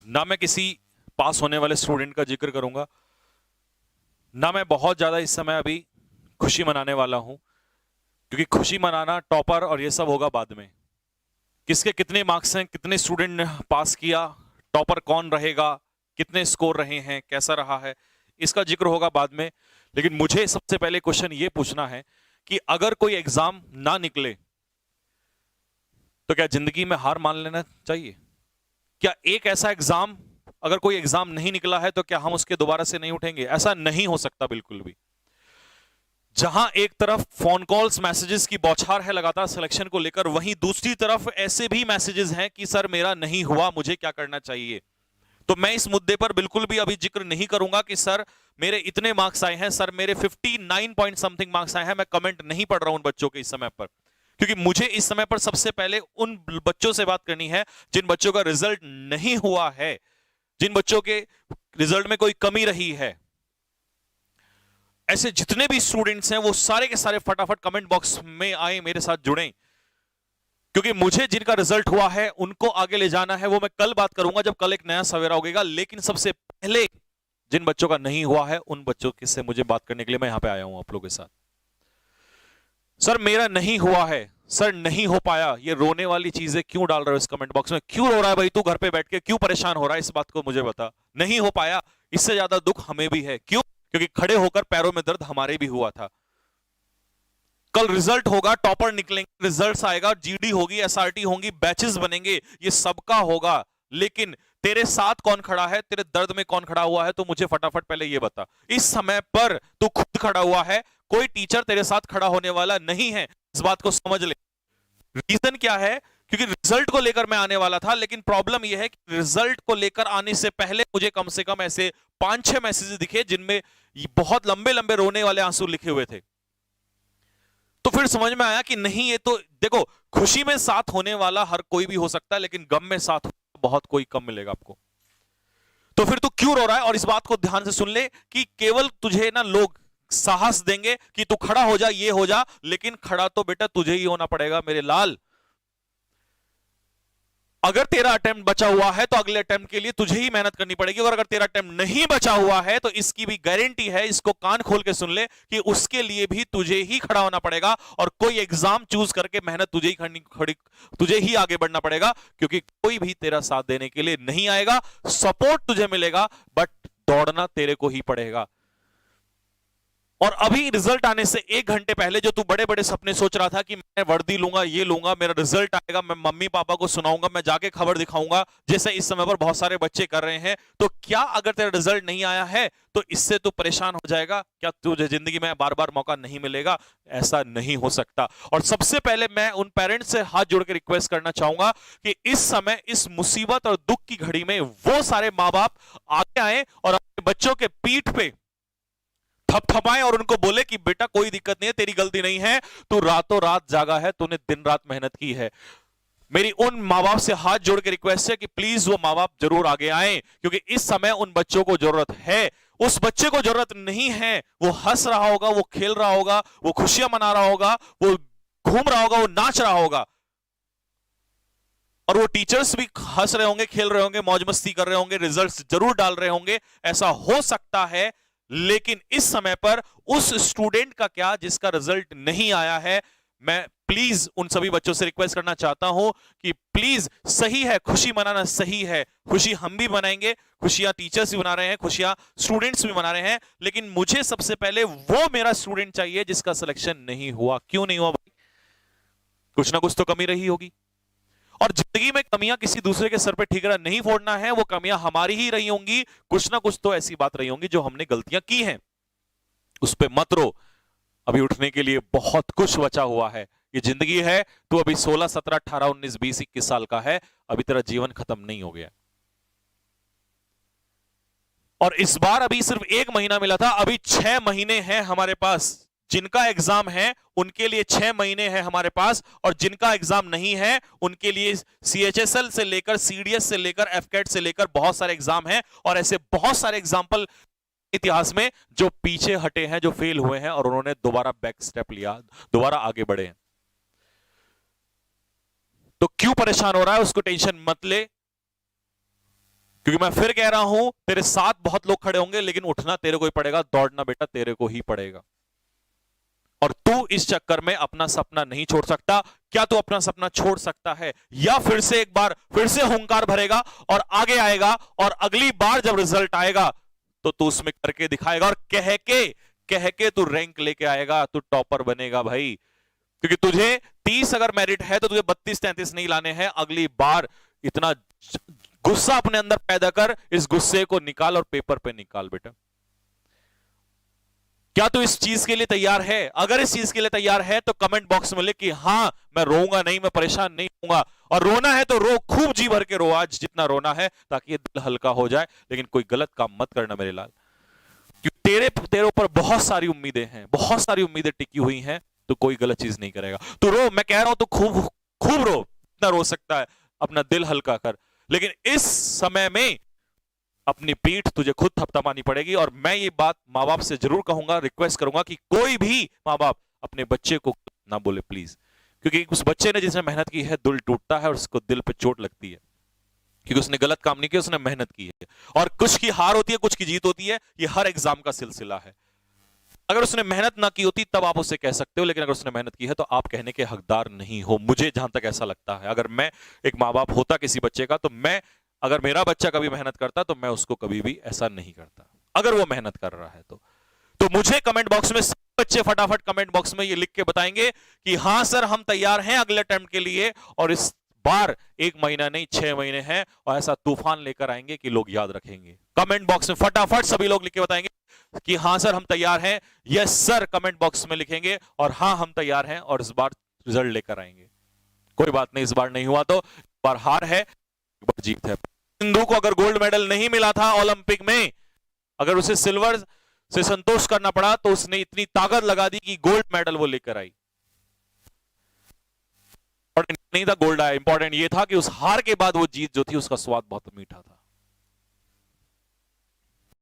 ना मैं किसी पास होने वाले स्टूडेंट का जिक्र करूंगा, ना मैं बहुत ज्यादा इस समय अभी खुशी मनाने वाला हूं, क्योंकि खुशी मनाना टॉपर और ये सब होगा बाद में। किसके कितने मार्क्स हैं, कितने स्टूडेंट ने पास किया, टॉपर कौन रहेगा, कितने स्कोर रहे हैं, कैसा रहा है, इसका जिक्र होगा बाद में। लेकिन मुझे सबसे पहले क्वेश्चन ये पूछना है कि अगर कोई एग्जाम ना निकले तो क्या जिंदगी में हार मान लेना चाहिए? क्या एक ऐसा एग्जाम, अगर कोई एग्जाम नहीं निकला है तो क्या हम उसके दोबारा से नहीं उठेंगे? ऐसा नहीं हो सकता बिल्कुल भी। जहां एक तरफ फोन कॉल्स, मैसेजेस की बौछार है लगातार सिलेक्शन को लेकर, वहीं दूसरी तरफ ऐसे भी मैसेजेस हैं कि सर मेरा नहीं हुआ, मुझे क्या करना चाहिए। तो मैं इस मुद्दे पर बिल्कुल भी अभी जिक्र नहीं करूंगा कि सर मेरे इतने मार्क्स आए हैं, सर मेरे 59 पॉइंट समथिंग मार्क्स आए हैं। मैं कमेंट नहीं पढ़ रहा हूं उन बच्चों के इस समय पर, क्योंकि मुझे इस समय पर सबसे पहले उन बच्चों से बात करनी है जिन बच्चों का रिजल्ट नहीं हुआ है, जिन बच्चों के रिजल्ट में कोई कमी रही है। ऐसे जितने भी स्टूडेंट्स हैं वो सारे के सारे फटाफट कमेंट बॉक्स में आए, मेरे साथ जुड़ें, क्योंकि मुझे जिनका रिजल्ट हुआ है उनको आगे ले जाना है। वो मैं कल बात करूंगा जब कल एक नया सवेरा होगा। लेकिन सबसे पहले जिन बच्चों का नहीं हुआ है उन बच्चों से मुझे बात करने के लिए मैं यहां पे आया हूं आप लोगों के साथ। सर मेरा नहीं हुआ है, सर नहीं हो पाया, ये रोने वाली चीजें क्यों डाल रहे हो इस कमेंट बॉक्स में? क्यों रो रहा है भाई तू घर पे बैठ के? क्यों परेशान हो रहा है? इस बात को मुझे बता। नहीं हो पाया, इससे ज्यादा दुख हमें भी है। क्यों? क्योंकि खड़े होकर पैरों में दर्द हमारे भी हुआ था। कल रिजल्ट होगा, टॉपर निकलेंगे, रिजल्ट्स आएगा, जीडी होगी, एसआरटी होंगी, बैचेस बनेंगे, ये सबका होगा। लेकिन तेरे साथ कौन खड़ा है, तेरे दर्द में कौन खड़ा हुआ है, तो मुझे फटाफट पहले ये बता। इस समय पर तू खुद खड़ा हुआ है, कोई टीचर तेरे साथ खड़ा होने वाला नहीं है, इस बात को समझ ले। रीजन क्या है? क्योंकि रिजल्ट को लेकर मैं आने वाला था, लेकिन प्रॉब्लम यह है कि रिजल्ट को लेकर आने से पहले मुझे कम से कम ऐसे 5-6 मैसेजेस दिखे जिनमें बहुत लंबे लंबे रोने वाले आंसू लिखे हुए थे। तो फिर समझ में आया कि नहीं, ये तो देखो, खुशी में साथ होने वाला हर कोई भी हो सकता है, लेकिन गम में साथ बहुत कोई कम मिलेगा आपको। तो फिर तू क्यों रो रहा है? और इस बात को ध्यान से सुन ले कि केवल तुझे ना लोग साहस देंगे कि तू खड़ा हो जा, ये हो जा, लेकिन खड़ा तो बेटा तुझे ही होना पड़ेगा मेरे लाल। अगर तेरा अटेम्प्ट बचा हुआ है तो अगले अटेम्प्ट के लिए तुझे ही मेहनत करनी पड़ेगी, और अगर तेरा अटेम्प्ट नहीं बचा हुआ है तो इसकी भी गारंटी है, इसको कान खोल के सुन ले, कि उसके लिए भी तुझे ही खड़ा होना पड़ेगा, और कोई एग्जाम चूज करके मेहनत तुझे ही तुझे ही आगे बढ़ना पड़ेगा, क्योंकि कोई भी तेरा साथ देने के लिए नहीं आएगा। सपोर्ट तुझे मिलेगा, बट दौड़ना तेरे को ही पड़ेगा। और अभी रिजल्ट आने से 1 घंटे पहले जो तू बड़े बड़े सपने सोच रहा था कि मैं वर्दी लूंगा, ये लूंगा, मेरा रिजल्ट आएगा, मैं मम्मी पापा को सुनाऊंगा, मैं जाके खबर दिखाऊंगा, जैसे इस समय पर बहुत सारे बच्चे कर रहे हैं, तो क्या अगर तेरा रिजल्ट नहीं आया है तो इससे तू परेशान हो जाएगा? क्या तुझे जिंदगी में बार बार मौका नहीं मिलेगा? ऐसा नहीं हो सकता। और सबसे पहले मैं उन पेरेंट्स से हाथ जोड़ के रिक्वेस्ट करना चाहूंगा कि इस समय, इस मुसीबत और दुख की घड़ी में वो सारे माँ बाप आगे आए और अपने बच्चों के पीठ पे थपथपाएं और उनको बोले कि बेटा कोई दिक्कत नहीं है, तेरी गलती नहीं है, तू रातों रात जागा है, तूने दिन रात मेहनत की है। मेरी उन माँ बाप से हाथ जोड़ के रिक्वेस्ट है कि प्लीज वो माँ बाप जरूर आगे आए, क्योंकि इस समय उन बच्चों को जरूरत है। उस बच्चे को जरूरत नहीं है, वो हंस रहा होगा, वो खेल रहा होगा, वो खुशियां मना रहा होगा, वो घूम रहा होगा, वो नाच रहा होगा, और वो टीचर्स भी हंस रहे होंगे, खेल रहे होंगे, मौज मस्ती कर रहे होंगे, रिजल्ट्स जरूर डाल रहे होंगे। ऐसा हो सकता है, लेकिन इस समय पर उस स्टूडेंट का क्या जिसका रिजल्ट नहीं आया है? मैं प्लीज उन सभी बच्चों से रिक्वेस्ट करना चाहता हूं कि प्लीज, सही है खुशी मनाना, सही है, खुशी हम भी मनाएंगे, खुशियां टीचर्स भी मना रहे हैं, खुशियां स्टूडेंट्स भी मना रहे हैं, लेकिन मुझे सबसे पहले वो मेरा स्टूडेंट चाहिए जिसका सिलेक्शन नहीं हुआ। क्यों नहीं हुआ भाई? कुछ ना कुछ तो कमी रही होगी। और जिंदगी में कमियां किसी दूसरे के सर पे ठीकरा नहीं फोड़ना है, वो कमियां हमारी ही रही होंगी। कुछ ना कुछ तो ऐसी बात रही होंगी जो हमने गलतियां की हैं, उस पे मत रो। अभी उठने के लिए बहुत कुछ बचा हुआ है। ये जिंदगी है, तू अभी 16, 17, 18, 19, 20, 21 साल का है, अभी तेरा जीवन खत्म नहीं हो गया। और इस बार अभी सिर्फ 1 महीना मिला था, अभी 6 महीने हैं हमारे पास। जिनका एग्जाम है उनके लिए 6 महीने हैं हमारे पास, और जिनका एग्जाम नहीं है उनके लिए सीएचएसएल से लेकर, सीडीएस से लेकर, एफकेट से लेकर बहुत सारे एग्जाम हैं। और ऐसे बहुत सारे एग्जाम्पल इतिहास में जो पीछे हटे हैं, जो फेल हुए हैं, और उन्होंने दोबारा बैक स्टेप लिया, दोबारा आगे बढ़े हैं। तो क्यों परेशान हो रहा है? उसको टेंशन मत ले, क्योंकि मैं फिर कह रहा हूं, तेरे साथ बहुत लोग खड़े होंगे, लेकिन उठना तेरे को ही पड़ेगा, दौड़ना बेटा तेरे को ही पड़ेगा। और तू इस चक्कर में अपना सपना नहीं छोड़ सकता। क्या तू अपना सपना छोड़ सकता है, या फिर से एक बार फिर से हुंकार भरेगा और आगे आएगा, और अगली बार जब रिजल्ट आएगा तो तू उसमें करके दिखाएगा, और कह के तू रैंक लेके आएगा, तू टॉपर बनेगा भाई। क्योंकि तुझे 30 अगर मेरिट है तो तुझे 32-33 नहीं लाने हैं। अगली बार इतना गुस्सा अपने अंदर पैदा कर, इस गुस्से को निकाल और पेपर पे निकाल बेटा। क्या तू इस चीज के लिए तैयार है? अगर इस चीज के लिए तैयार है तो कमेंट बॉक्स में लिख कि हां मैं रोऊंगा नहीं, मैं परेशान नहीं होऊंगा। और रोना है तो रो, खूब जी भर के रो आज जितना रोना है, ताकि ये दिल हल्का हो जाए। लेकिन कोई गलत काम मत करना मेरे लाल, क्योंकि तेरे ऊपर बहुत सारी उम्मीदें हैं, बहुत सारी उम्मीदें टिकी हुई हैं। तो कोई गलत चीज नहीं करेगा। तो रो, मैं कह रहा हूं तो खूब खूब रो, इतना रो सकता है, अपना दिल हल्का कर। लेकिन इस समय में अपनी पीठ तुझे खुद थपथपानी पड़ेगी। और मैं ये बात माँ बाप से जरूर कहूंगा, रिक्वेस्ट करूंगा कि कोई भी माँ बाप अपने बच्चे को ना बोले प्लीज, क्योंकि उस बच्चे ने जिसने मेहनत की है, दिल टूटता है और उसको दिल पे चोट लगती है, क्योंकि उसने गलत काम नहीं किया, उसने मेहनत की है। और कुछ की हार होती है, कुछ की जीत होती है, ये हर एग्जाम का सिलसिला है। अगर उसने मेहनत ना की होती तब आप उससे कह सकते हो, लेकिन अगर उसने मेहनत की है तो आप कहने के हकदार नहीं हो। मुझे जहां तक ऐसा लगता है, अगर मैं एक माँ बाप होता किसी बच्चे का, तो मैं, अगर मेरा बच्चा कभी मेहनत करता तो मैं उसको कभी भी ऐसा नहीं करता, अगर वो मेहनत कर रहा है तो मुझे कमेंट बॉक्स में सब बच्चे फटाफट कमेंट बॉक्स में ये लिख के बताएंगे कि हां सर हम तैयार हैं अगले अटेम्प्ट के लिए, और इस बार 1 महीना नहीं 6 महीने हैं, और ऐसा तूफान लेकर आएंगे कि लोग याद रखेंगे। कमेंट बॉक्स में फटाफट सभी लोग लिख के बताएंगे कि हां सर हम तैयार हैं, यस सर कमेंट बॉक्स में लिखेंगे, और हां हम तैयार हैं, और इस बार रिजल्ट लेकर आएंगे। कोई बात नहीं, इस बार नहीं हुआ तो इस बार हार है, एक बार जीत है। सिंधु को अगर गोल्ड मेडल नहीं मिला था ओलंपिक में, अगर उसे सिल्वर से संतोष करना पड़ा, तो उसने इतनी ताकत लगा दी कि गोल्ड मेडल वो लेकर आई। नहीं था गोल्ड आया, इंपॉर्टेंट ये था कि उस हार के बाद वो जीत जो थी उसका स्वाद बहुत मीठा था।